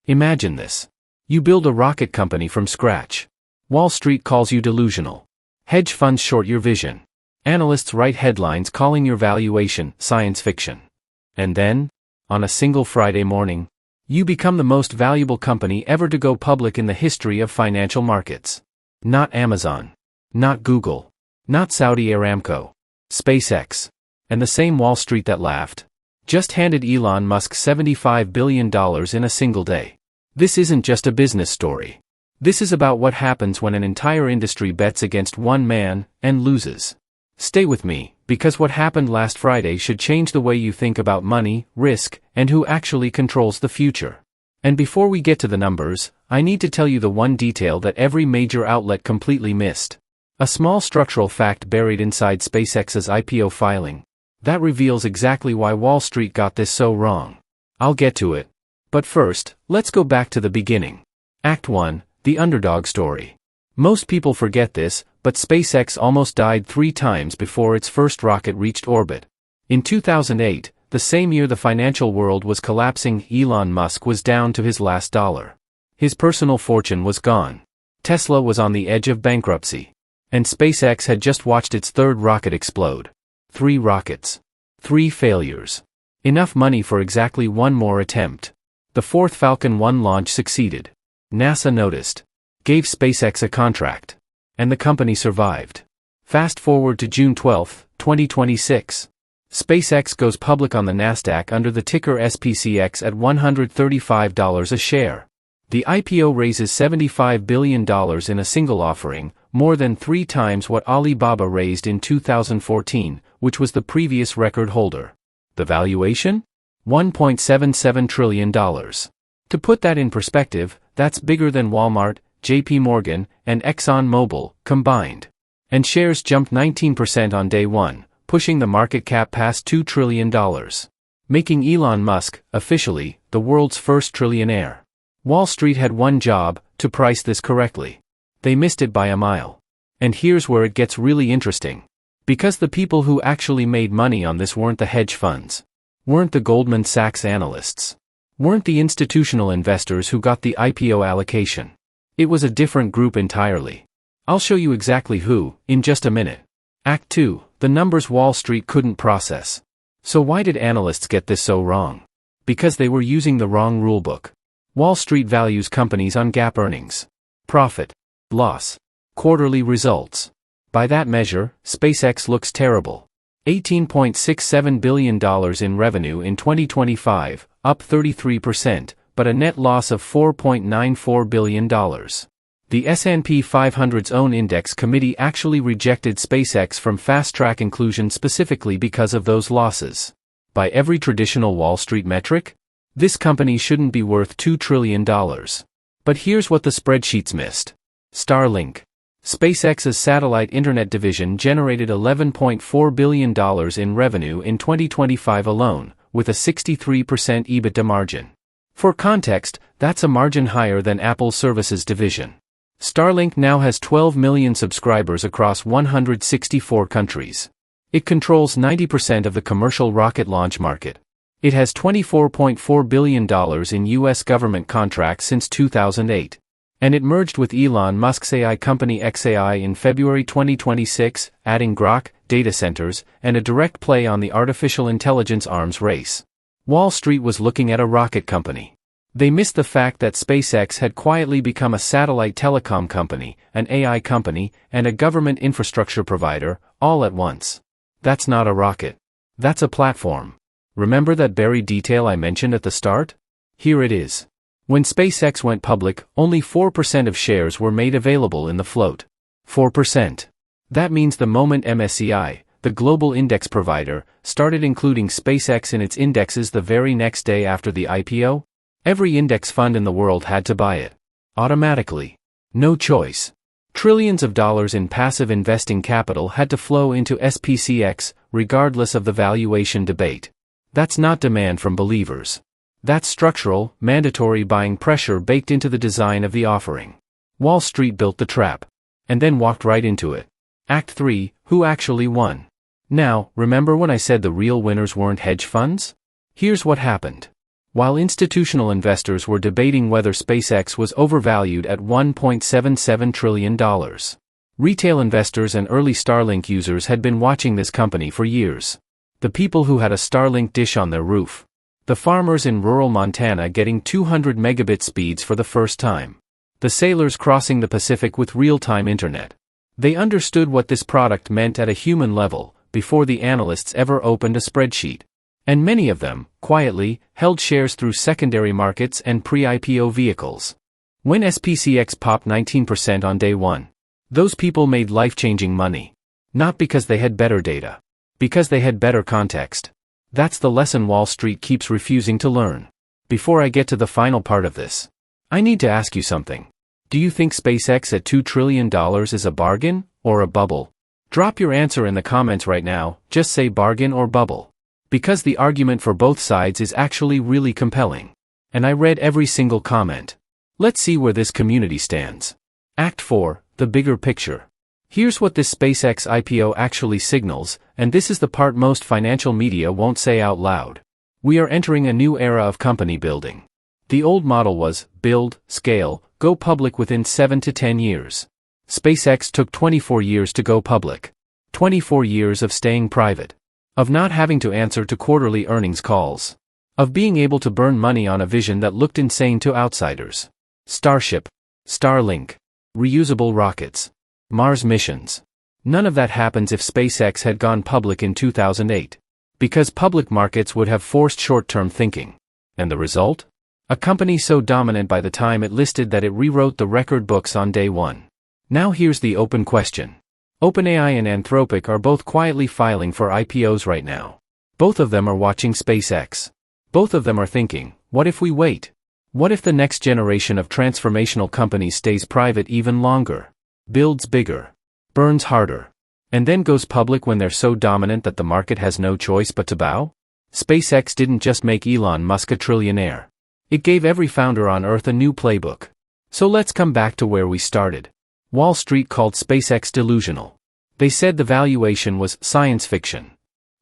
Imagine this. You build a rocket company from scratch. Wall Street calls you delusional. Hedge funds short your vision. Analysts write headlines calling your valuation science fiction. And then, on a single Friday morning, you become the most valuable company ever to go public in the history of financial markets. Not Amazon. Not Google. Not Saudi Aramco. SpaceX. And the same Wall Street that laughed just handed Elon Musk $75 billion in a single day. This isn't just a business story. This is about what happens when an entire industry bets against one man and loses. Stay with me, because what happened last Friday should change the way you think about money, risk, and who actually controls the future. And before we get to the numbers, I need to tell you the one detail that every major outlet completely missed. A small structural fact buried inside SpaceX's IPO filing. That reveals exactly why Wall Street got this so wrong. I'll get to it. But first, let's go back to the beginning. Act 1, the underdog story. Most people forget this, but SpaceX almost died 3 times before its first rocket reached orbit. In 2008, the same year the financial world was collapsing, Elon Musk was down to his last dollar. His personal fortune was gone. Tesla was on the edge of bankruptcy. And SpaceX had just watched its third rocket explode. 3 rockets. 3 failures. Enough money for exactly one more attempt. The 4th Falcon 1 launch succeeded. NASA noticed. Gave SpaceX a contract. And the company survived. Fast forward to June 12, 2026. SpaceX goes public on the Nasdaq under the ticker SPCX at $135 a share. The IPO raises $75 billion in a single offering, more than 3 times what Alibaba raised in 2014, which was the previous record holder. The valuation? $1.77 trillion. To put that in perspective, that's bigger than Walmart, JP Morgan, and ExxonMobil combined. And shares jumped 19% on day one, pushing the market cap past $2 trillion. Making Elon Musk, officially, the world's first trillionaire. Wall Street had one job, to price this correctly. They missed it by a mile. And here's where it gets really interesting. Because the people who actually made money on this weren't the hedge funds. Weren't the Goldman Sachs analysts. Weren't the institutional investors who got the IPO allocation. It was a different group entirely. I'll show you exactly who, in just a minute. Act 2, the numbers Wall Street couldn't process. So why did analysts get this so wrong? Because they were using the wrong rulebook. Wall Street values companies on GAAP earnings. Profit. Loss. Quarterly results. By that measure, SpaceX looks terrible. $18.67 billion in revenue in 2025, up 33%, but a net loss of $4.94 billion. The S&P 500's own index committee actually rejected SpaceX from fast-track inclusion specifically because of those losses. By every traditional Wall Street metric, this company shouldn't be worth $2 trillion. But here's what the spreadsheets missed. Starlink. SpaceX's satellite internet division generated $11.4 billion in revenue in 2025 alone, with a 63% EBITDA margin. For context, that's a margin higher than Apple's services division. Starlink now has 12 million subscribers across 164 countries. It controls 90% of the commercial rocket launch market. It has $24.4 billion in U.S. government contracts since 2008. And it merged with Elon Musk's AI company xAI in February 2026, adding Grok, data centers, and a direct play on the artificial intelligence arms race. Wall Street was looking at a rocket company. They missed the fact that SpaceX had quietly become a satellite telecom company, an AI company, and a government infrastructure provider, all at once. That's not a rocket. That's a platform. Remember that buried detail I mentioned at the start? Here it is. When SpaceX went public, only 4% of shares were made available in the float. 4%. That means the moment MSCI, the global index provider, started including SpaceX in its indexes the very next day after the IPO, every index fund in the world had to buy it. Automatically. No choice. Trillions of dollars in passive investing capital had to flow into SPCX, regardless of the valuation debate. That's not demand from believers. That's structural, mandatory buying pressure baked into the design of the offering. Wall Street built the trap. And then walked right into it. Act 3, who actually won? Now, remember when I said the real winners weren't hedge funds? Here's what happened. While institutional investors were debating whether SpaceX was overvalued at $1.77 trillion. Retail investors and early Starlink users had been watching this company for years. The people who had a Starlink dish on their roof. The farmers in rural Montana getting 200 megabit speeds for the first time. The sailors crossing the Pacific with real-time internet. They understood what this product meant at a human level, before the analysts ever opened a spreadsheet. And many of them, quietly, held shares through secondary markets and pre-IPO vehicles. When SpaceX popped 19% on day one, those people made life-changing money. Not because they had better data. Because they had better context. That's the lesson Wall Street keeps refusing to learn. Before I get to the final part of this, I need to ask you something. Do you think SpaceX at $2 trillion is a bargain, or a bubble? Drop your answer in the comments right now, just say bargain or bubble. Because the argument for both sides is actually really compelling. And I read every single comment. Let's see where this community stands. Act 4, the bigger picture. Here's what this SpaceX IPO actually signals, and this is the part most financial media won't say out loud. We are entering a new era of company building. The old model was, build, scale, go public within 7 to 10 years. SpaceX took 24 years to go public. 24 years of staying private. Of not having to answer to quarterly earnings calls. Of being able to burn money on a vision that looked insane to outsiders. Starship. Starlink. Reusable rockets. Mars missions. None of that happens if SpaceX had gone public in 2008. Because public markets would have forced short-term thinking. And the result? A company so dominant by the time it listed that it rewrote the record books on day one. Now here's the open question. OpenAI and Anthropic are both quietly filing for IPOs right now. Both of them are watching SpaceX. Both of them are thinking, what if we wait? What if the next generation of transformational companies stays private even longer? Builds bigger. Burns harder. And then goes public when they're so dominant that the market has no choice but to bow? SpaceX didn't just make Elon Musk a trillionaire. It gave every founder on Earth a new playbook. So let's come back to where we started. Wall Street called SpaceX delusional. They said the valuation was science fiction.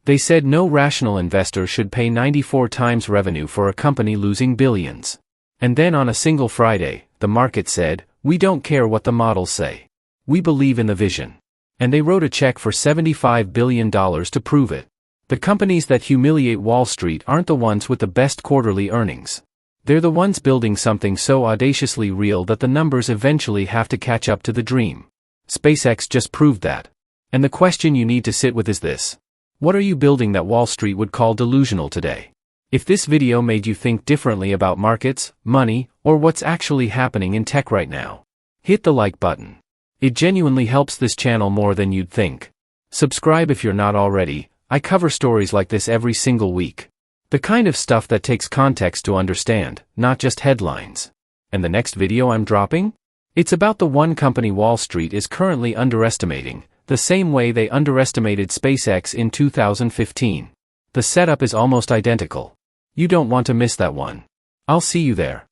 They said no rational investor should pay 94 times revenue for a company losing billions. And then on a single Friday, the market said, we don't care what the models say. We believe in the vision. And they wrote a check for $75 billion to prove it. The companies that humiliate Wall Street aren't the ones with the best quarterly earnings. They're the ones building something so audaciously real that the numbers eventually have to catch up to the dream. SpaceX just proved that. And the question you need to sit with is this. What are you building that Wall Street would call delusional today? If this video made you think differently about markets, money, or what's actually happening in tech right now, hit the like button. It genuinely helps this channel more than you'd think. Subscribe if you're not already. I cover stories like this every single week. The kind of stuff that takes context to understand, not just headlines. And the next video I'm dropping? It's about the one company Wall Street is currently underestimating, the same way they underestimated SpaceX in 2015. The setup is almost identical. You don't want to miss that one. I'll see you there.